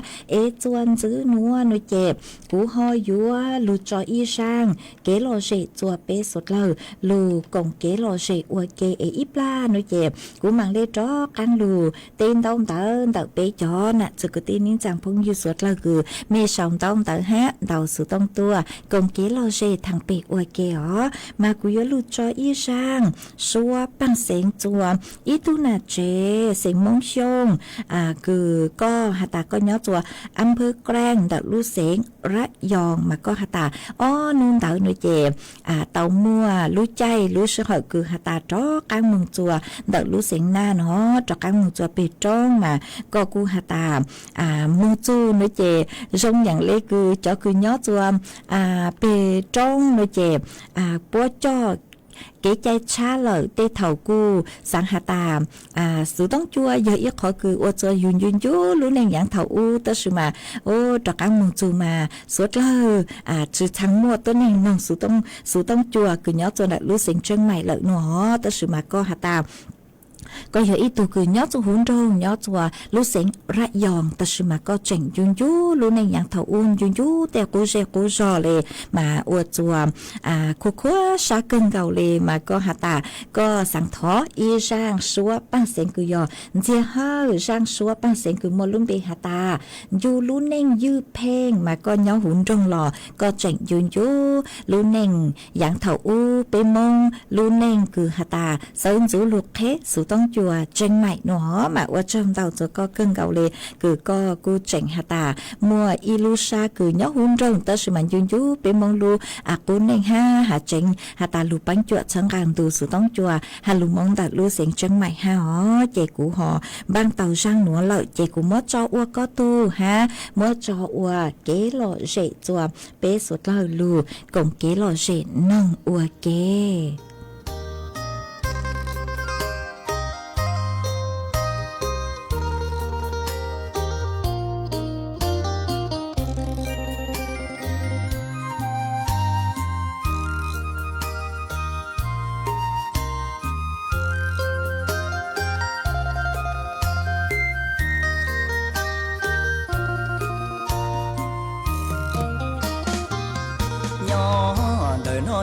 จวนจื้อนัวหนูเจ็บกูหอยัวลูจออีช่างเกโลเจจัวเป๊สุดเลยลูกงเกโลเจอวเกอีปลาหนูเจ็บกูมังเลจอกันลูเต้นต้องเตินเตเป๊จอน่ะจะกูตีนิ้งจังพงอยู่สุดเลยคือเมชองต้องเตฮะเดาสุดต้องตัวกงเกโลเจทางเป๊กอวเกอ๋อมากูยลูจออีช่างชัวปังเสียงจัวอีตุน่ะเจเสียงมงชงคือก็หาตาก็ย้อจัวอำเภอแกล้งเดลูเสียงระยองมาก็หาตานู่นเตาหนูเจ็บเตามัวรู้ใจรู้สึกเหรอคือหาตาจ้อกลางเมืองจัวเดลูเสียงหน้าเนาะจ้อกลางเมืองจัวไปจ้องมาก็กูหาตามือจูหนูเจ็บรงอย่างเล็กคือจ้อคือย้อจัวไปจ้องหนูเจ็บปัวจ้อเก๋ใจช้าเลยเตเถากูสังหาตามสูต้องจัวเยอะอีกขอคือว่าจะยืนยูรู้ในอย่างเถาอูตสุมาตะกังมึงจูมาสวดเลยจือทั้งหมดตัวนี้น้องสูต้องจัวคือย้อจนรู้เสียงเชียงใหม่เลยเนาะตสุมาก็หาตามก็อย่าอีตัวคือย้อจูหุ่นโรงย้อจัวรู้เสียงระยองแต่ชิมาก็เจ๋งยุนยูรู้ในอย่างเถาอุ่นยุนยูแต่กูเจกูจอเลยมาอวดจัวคู่ชาเกินเก่าเลยมาก็หาตาก็สั่งท้ออีช่างชัวปั้งเสียงคือยอเจียห้าช่างชัวปั้งเสียงคือมลุ่มเบหาตายูรู้เน่งยืดเพ่งมาก็ย้อหุ่นโรงหล่อก็เจ๋งยุนยูรู้เน่งอย่างเถาอูไปมงรู้เน่งคือหาตาเสริมจูลูกเทสุต้องจัวเจงใหม่เนาะมาว่าเจิมเต่าจะก็เกินเก่าเลยคือก็กูเจ๋งหาตามัวอีลูชาคือย้อหุ่นโรงแต่สมันยุนยูไปมงลูกูเน่งห้าหาเจ๋งหาตาลูปังจัวชังกลางดูสุต้องจัวหาลูมองตัดลูเสียงเจงใหม่ฮะเจกูหอบางเต่าช่างหนัวเลยเจกูมัวจออัวก็ตูฮะมัวจออัวเกโลเจจัวเป๊สุดเลยลูกงเกโลเจน้องอัวเก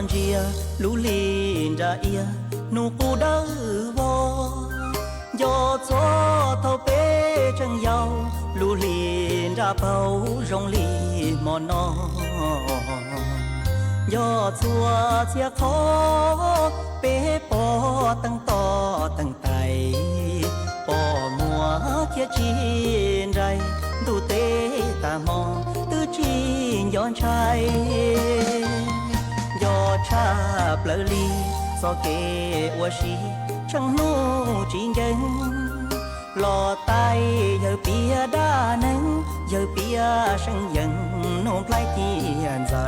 นเจียลูลีนดาเอียนูกูเดอวอยอจอเท่าเป้จังยาวลูลีนดาเปารงลีมอนอยอจัวเจียขอเป้ปอตั้งต่อตั้งไตปอมัวเคียจีนไรดูเตตามองตื้อจีนย้อนชัยชาเปลลีสอเกอวชีช่างนูจีนเก่งหล่อไตเยอะเปียด้านังเยอะเปียช่างยังโน้มพลายเทียนเจอ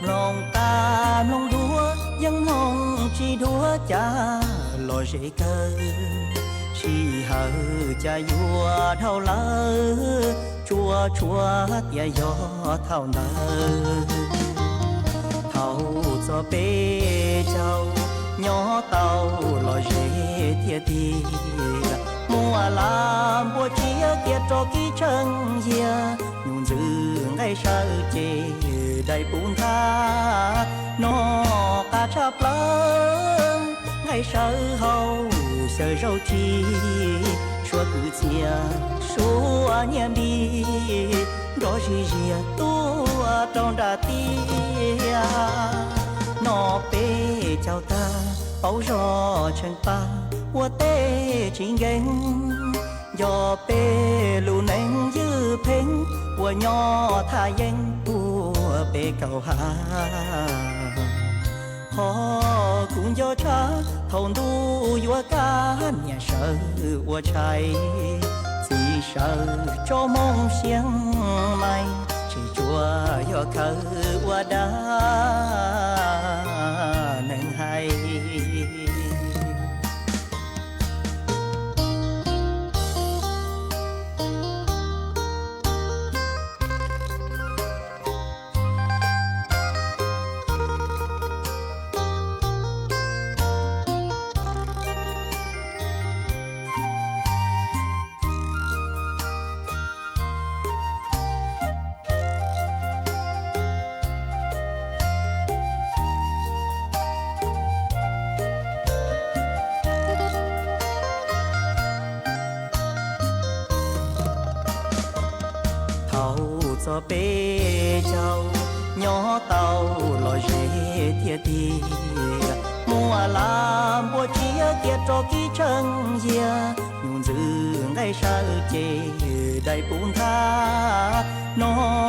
ลองตามลองดัวยังมองจีดัวจ้าหล่อเจเกอชีเหอจะยัวเท่าเลยชัวเตียยอเท่าเนcho bê châu nhỏ tàu lo dễ thiệt thì mùa làm bùa chia kia cho ký chân kia nhung dư ngay sao chê đầy bùn tha nó ta chắp lớn ngay sao hậu sợ râu chi chúa cứ chia chúa niệm đi đó gì gì tu trong đà tia nó bê chào ta bao gió chân ta hoa tê chính gánh gió bê lù nén dư phênh hoa nhỏ tha danh hoa bê cầu hà họ cũng gió cha thôn đu hoa cá nhà sợ hoa trái chỉ sợ cho mong xiang mai chỉ chùa do khờ hoa đá nên hay thầu cho bê châu nhỏ tàu lo dễ thiệt thì mùa làm bùa chia kia cho kỹ chân dìa nhung dư ngay sao chê đầy bùn tha nó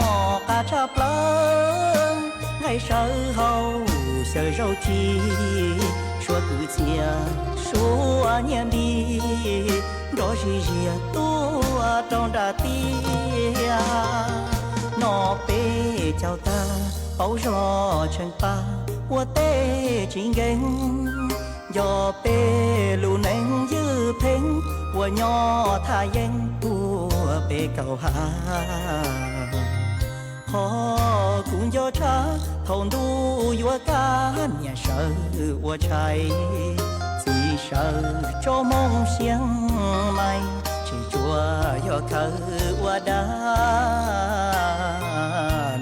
cả chắp lớn ngay sau hậu sợ rau chi xua cứ chia xua niệm đi đó chỉ dìa tua trong đà tia nó bê chào ta bao gió chân pa 我的情根，要被路能有凭，我要他人不被高下。好公要查，头路要干，年少我猜，至少做梦想买，只做要靠我的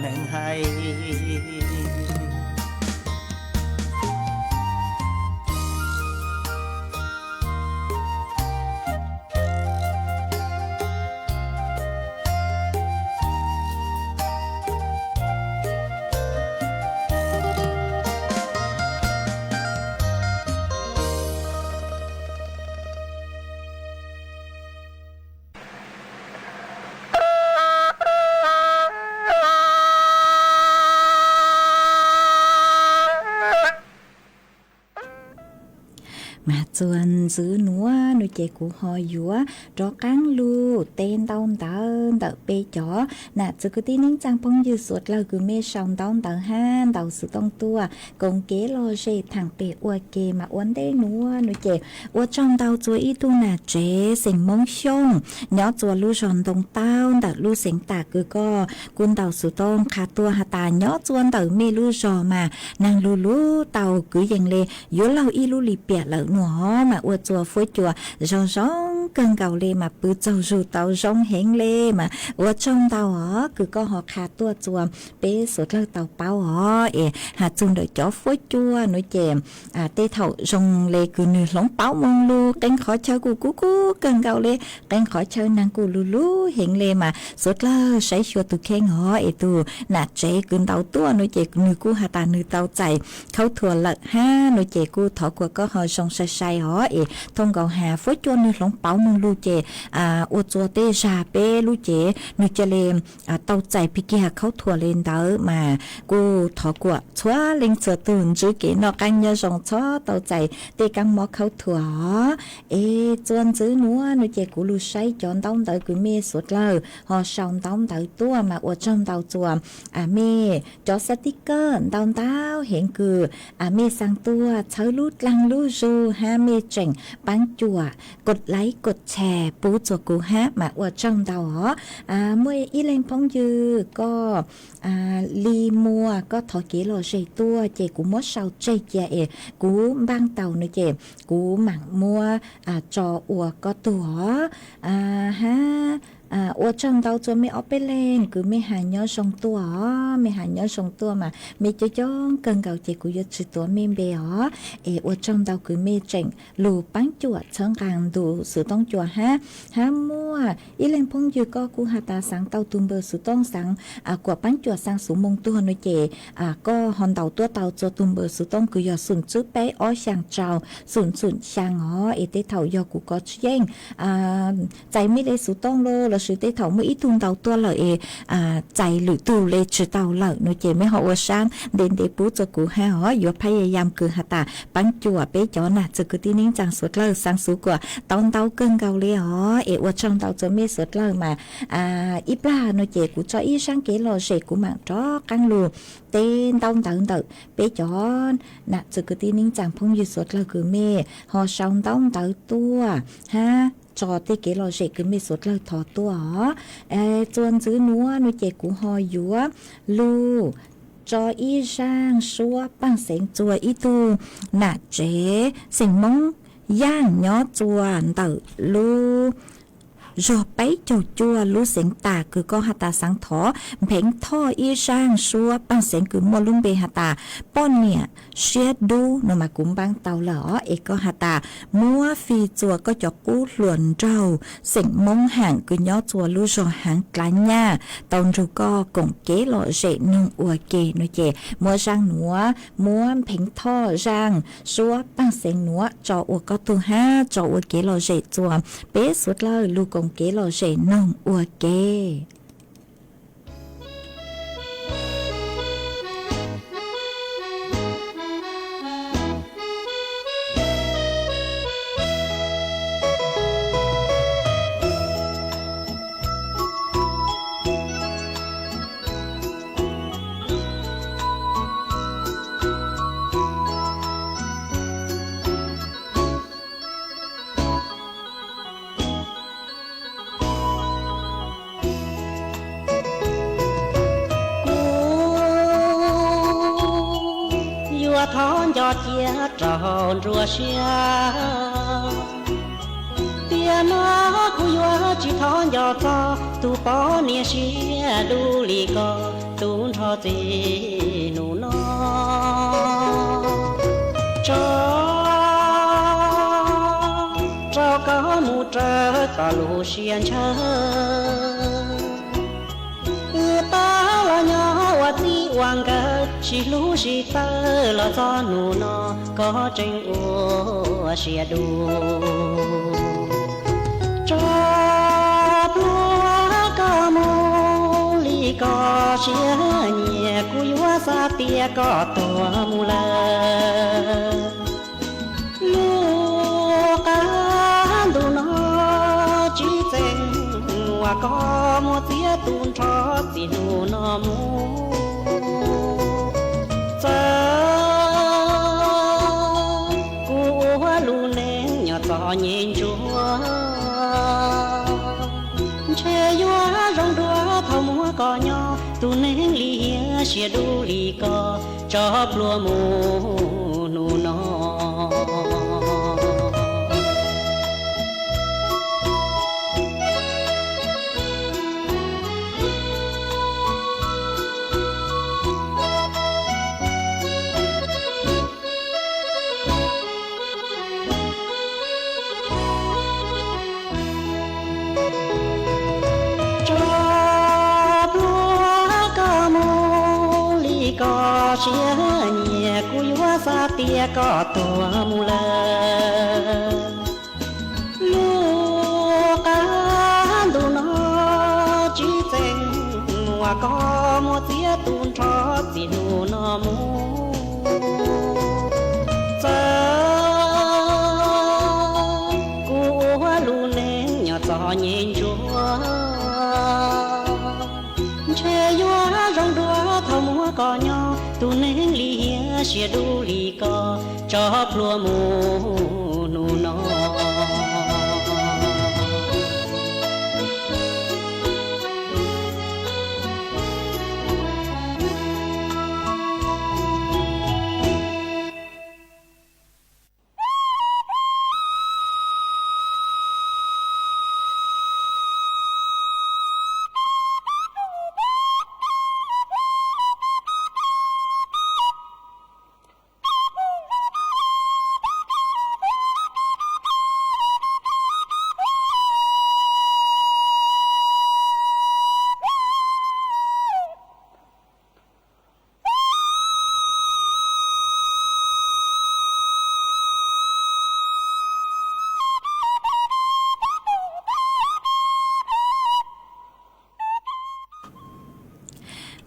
能还。mà chuan giữ núa nuôi trẻ của họ dúa cho căng lu tên tông tao tao bê chó nè chứ cái tin chẳng phong như suốt là cứ mê sòng tông tao han tao sự tông tua công kế lo dễ thằng bê ua kê mà uốn đế núa nuôi trẻ ua trong tao chúa ít tu nè chế sinh mong xông nhớ chúa lu sòng tông tao tao lu sinh tạc cứ co quân tao sự tông khá tua hà ta nhớ chuan tao mê lu sò mà nàng lu tao cứ dành lê dúa lau y lu lì bẹt lỡ nữa mà ua chùa phối chùa rong rong cơn gạo lê mà bự trâu rù tàu rong hẹn lê mà ua trong tàu ó cứ có họ khá tua chùa bé sốt lơ tàu bao ó hà chung đợi chó phối chua nói chèm tê thầu rong lê cứ nửa lóng bao mông lu cánh khỏi chơi cú cơn gạo lê cánh khỏi chơi nàng cú lu hẹn lê mà sốt lơ sấy chùa tụ khen ó tụ nạt chế cơn tàu tua nói chè nửa cú hà ta nửa tàu chạy khâu thua lợn ha nói chè cú thọ của có hơi song sai họ thông gạo hà phối cho nửa lóng bao mông lu chè ô chua tê già bê lu chè nửa chè lên tàu chạy pi kia khâu thua lên đó mà cú thọ của xóa lên sửa tường chứ kỹ nó canh nhớ rong chó tàu chạy tê căng mó khâu thua chuan chứ nữa nửa chè cú lu say chọn tông tới cứ mê suốt lờ họ sòng tông tới tua mà ô trong tàu chùa mê cho sticker tao hiện cử mê sang tua chớ lút lăng lú ru ha mê chỉnh bán chùaกดไลค์กดแชร์ปูจัวกูฮะมาอวดช่องเราเมื่ออีเลงพงยือก็ลีมัวก็ถอเกลอเจตัวเจกูมดเสาเจเจกูบางเต่าเนเจกูหมังมัวจออัวก็ตัวฮะว่าtrong tàu cho mấy ốp lên cứ mấy hàng nhớ sông tua mấy hàng nhớ sông tua mà mấy cho cần gạo chỉ của sự tua mấy béว่าtrong tàu cứ mấy chỉnh lù bán chuột sáng càng đủ sự tông chuột ha mua ý lên phong dư có của hà ta sáng tàu tung bờ sự tông sáng của bán chuột sang số mông tua nói chè có hòn tàu tua tàu cho tung bờ sự tông cứ giờ sụn trước bé ó sang trào sụn sang tế thầu do của có chuyện chạy mấy đây sự tông lô là sự tế thầu mới ít thun tàu tua lợi chạy lưỡi tù lê chữ tàu lợi nói chè mấy họ sang đến để bút cho cụ ha họ vừa phải yam cứ hà ta bán chùa bé chó nè cho cứ tin nín chẳng suốt lời sang số của tàu cơn gạo lê họ ở trong tàu cho mấy suốt lời mà ít la nói chè cụ cho ít sang kế lò sệ của mạng chó căng lù tên tàu tự bé chó nè cho cứ tin nín chẳng phong như suốt lời cứ mê họ xong tàu tua ha cho tê kế lò dễ cứ mê suốt lời thọ tua chuan giữ núa nuôi chè của họ dúa lu cho y sang xua bằng sén chùa y tu nà chế sén mong giang nhỏ chùa tự lu รอไปเจ้าจัวรู้เสียงตาคือก็หาตาสังถอเพ่งท่ออีช่างชัวปังเสียงคือมัวลุงเบหาตาป้อนเนี่ยเชียดดูนมากุมบางเตาเหล่อเอกก็หาตามัวฟีจัวก็จะกู้หลวนเจ้าเสียงมงห่างคือย่อจัวรู้จอหางกลางญ่าตอนรูก็กงเก๋หล่อเจนึงอัวเกนเจมัวช่างหนัวมัวเพ่งท่อช่างชัวปังเสียงหนัวจออัวก็ตัวห้าจออัวเก๋หล่อเจจัวเป๊ะสุดเลยลูกกงเก๋หล่อเจน้องอัวเกท้อนยอดเจียจอนรัวเชียเตียน้อคุยัวจีท้อนยอดจอตูปอเนียเชียดูลีก็ตูนทอจีหนูน้อจอก็มูเจอก็ลูเชียนเชตาละยอวัดนี้วังเกิดชิลูชิเตอละจอหนูนอก็จริงอัวเชียดูจอบลัวก็มูลีก็เชียเนียกุยว่าซาเตียก็ตัวมูเลลูกกันดูนอจีเจงว่าก็มัวเสียตูนทอสิหนูนอมูเจอกูว่าลูเล่งอย่าต่อเย็นจัวเชยัวร้องดัวเท่ามัวก่อยอตูเน่งลีเชียดูลีก็จอบลัวมูหนูนอเชียเนียกุยว่าซาเตียก็ตัวมูเลลูกกันดูนอจีเจงว่าก็มัวเสียตูนทอสิหนูนอมูเจอกูว่าลูเล่งอย่าต่อเย็นจัวเชยัวร้องดัวเท่ามัวก่อยอตูเน่งลีเชียดูลีก็จอบลัวมูหนูนอ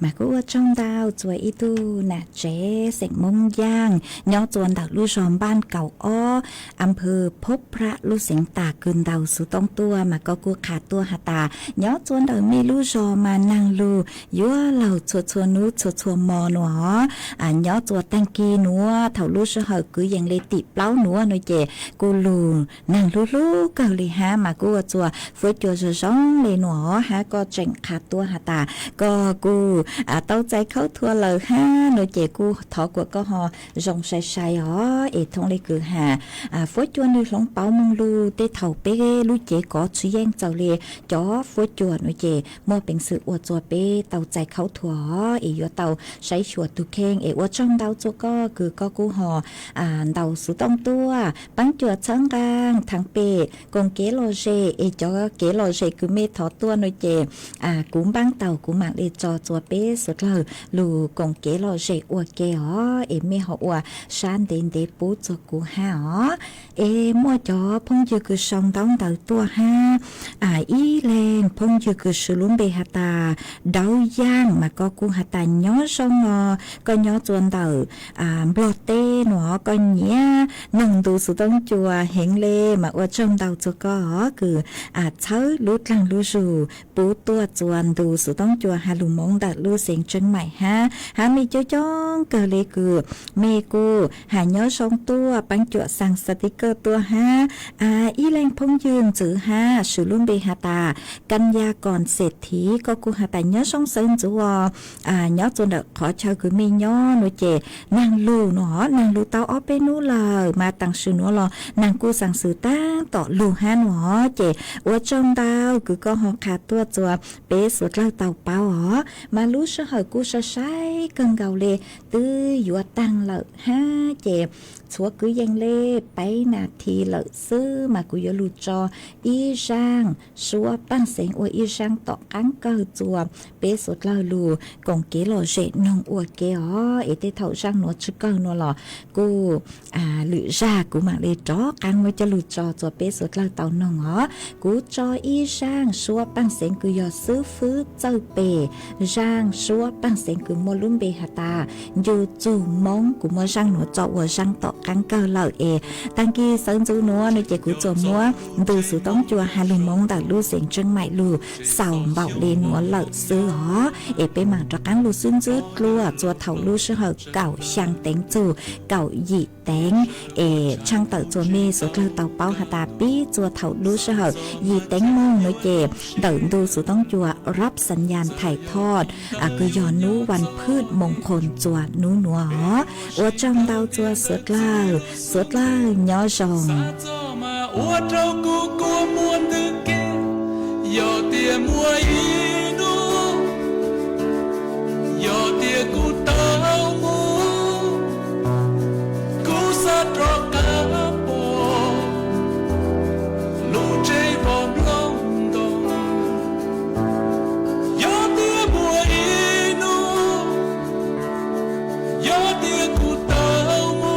mà cũng trong đào chuối ít tu nè chế sạch mông giang nhỏ chuồn đào lưu sòm ban cầu oอำเภอพบพระลูกเสียงตาคืนดาวสุต้องตัวมาก็กูขาดตัวหาตาย้อจวนเดิมมีลูกจอมานั่งลูยัวเหล่าชัวนู้ชัวมอหนัวย้อจวดตังกีหนัวเท่าลูกเสือกือยังเลยติเปล่าหนัวหน่อยเจกูลูนั่งลูเกาเลยฮะมากูจัวฟื้นจัวร้องเลยหนัวฮะก็เจ๋งขาดตัวหาตาก็กู เต้าใจเข้าทัวเลยฮะหนูเจกูถอกว่าก็หอรองใส่อ๋อทงเลยคือหาฟัวจวนอยู่หลงเปามึงลูเตเถ่าเป้ลูเจก็ชี้แย่งเจ้าเลยจ่อฟัวจวนหนูเจมัวเป็นสื่ออวดจัวเป้เต้าใจเข้าทัวยัวเต้าใช้ชวดตุเข่งว่าจ้องเต้าจัวก็คือก็กูหอเต้าสุต้องตัวปังจวดช่างกลางทางเป้กงเกโลเจจ่อเกโลเจคือเมถอตัวหนูเจกูบ้างเต่ากูหมักเลยจอจัวเป้สุดเลยลูกงเกโลเจอวดเกอ๋อเมหอว่าชานเดนเดปูจัวกูหามัวจอพงยืคือชองต้องเต่าตัวห้าอีแรงพงยืคือสุลุมเบหตาเดาย่างมาก็กูหตาย้อชองก็ย้อจวนเต่าบลอเต้หนอก็เนี้ยนั่งดูสุต้องจัวเฮงเลมาว่าชองเต่าจัวก็คือเช้าลุดลังลุสูปูตัวจวนดูสุต้องจัวฮาลุมงดัดลูเสียงจังใหม่ฮะมีเจ้าจ้องเกเลคือเมกูหาย้อชองตัวปังจัวสั่งสติกเกอร์ตัวฮะอีแรงพงยืนจือฮะสุลุมเบหตากัญญาก่อนเศรษฐีก็กูหาแต่ย้อชองเซินจัวย้อจนเด็กขอเช่าคือมีย้อหนูเจนางลูหนอนางลูเต้าอ้อไปนู่เลยมาตั้งชื่อหนูรอนางกูสั่งสื่อตั้งต่อลูฮะหนอเจว่าจงดาวคือก็หอขาตัวจัวเป๊สุดเล่าเต่าเป้าอ๋อมารู้เสหกูจะใช้กังเกาเลตื้ออยู่ตั้งเลยฮะเจชัวcứยังเล่ไปนาทีเหลซื้อมากูยลูจออีช่างชัวปั้งเสียงอวยอีช่างต่อกังเกอจัวเปสุดเล่าลูกงเกลอเจนองอวดเกอ๋อเตเท่าช่างหนวดชึกเกอหนวหล่อกูหรือจ้ากูมาเลยจอกังไว้จะลูจอจัวเปสุดเล่าเต่านองอ๋อกูจออีช่างชัวปั้งเสียงกูยอซื้อฟื้นเจ้าเปช่างชัวปั้งเสียงกูมัวลุ่มเบหตาอยู่จู่มงกูมัวช่างหนวดจอวัวช่างต่อกังเกอเหล่าตั้งกี้เซินจูนัวในเจกูจัวมัวดูสุต้องจัวฮาลุมงดัดลูเสียงจังใหม่ลูเสาเบาเลนัวเหล่าซื้อไปหมักจากกังลูซึ่งจืดลัวจัวเถาลูเสือเก่าช่างเต็งจูเก่าหยีแตงช่างเต่าจัวเมสุดเล่าเต่าเป้าหาตาปีจัวเถาลูเสือหยีแตงมงในเจเดินดูสุต้องจัวรับสัญญาณถ่ายทอดคือยอนนู้วันพืชมงคลจัวนู้นัวว่าจังดาวจัวสุดเล่าสุดล่าnhỏ rồng ua trâu cu cua muôn thứ kia yo tia mua inu yo tia cu tao mu cu sa tro cá po lu chơi vòng long đồng yo tia mua inu yo tia cu tao mu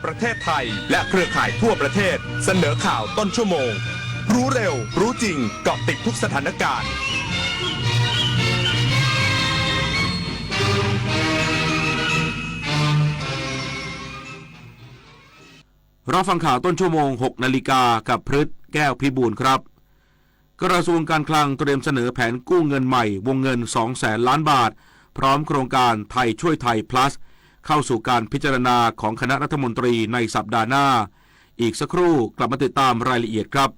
ประเทศไทยและเครือข่ายทั่วประเทศเสนอข่าวต้นชั่วโมงรู้เร็วรู้จริงเกาะติดทุกสถานการณ์เราฟังข่าวต้นชั่วโมง 6 นาฬิกากับพฤทธิ์แก้วพิบูลครับกระทรวงการคลังเตรียมเสนอแผนกู้เงินใหม่วงเงิน 200,000 ล้านบาทพร้อมโครงการไทยช่วยไทย plusเข้าสู่การพิจารณาของคณะรัฐมนตรีในสัปดาห์หน้าอีกสักครู่กลับมาติดตามรายละเอียดครับ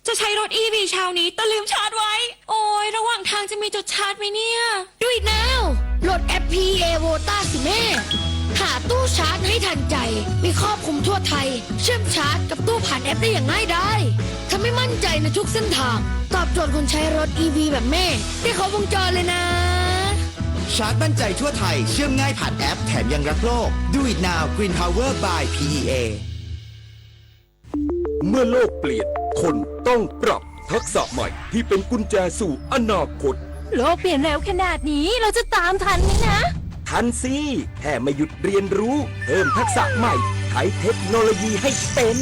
จะใช้รถ EV เช้านี้แต่ลืมชาร์จไว้โอ้ยระหว่างทางจะมีจุดชาร์จไหมเนี่ย Do it now โหลดแอป PEA Vota สิแม่หาตู้ชาร์จให้ทันใจมีครอบคลุมทั่วไทยเชื่อมชาร์จกับตู้ผ่านแอปได้อย่างง่ายดายทำให้มั่นใจในทุกเส้นทางตอบโจทย์คนใช้รถ EV แบบแม่ได้ครบวงจรเลยนะชาร์จมั่นใจทั่วไทยเชื่อมง่ายผ่านแอปแถมยังรักโลก Do it now Green Power by PEA เมื่อโลกเปลี่ยนคนต้องปรับทักษะใหม่ที่เป็นกุญแจสู่อนาคตโลกเปลี่ยนเร็วขนาดนี้เราจะตามทันไหมนะทันสิแค่ไม่หยุดเรียนรู้เพิ่มทักษะใหม่ใช้เทคโนโลยีให้เป็น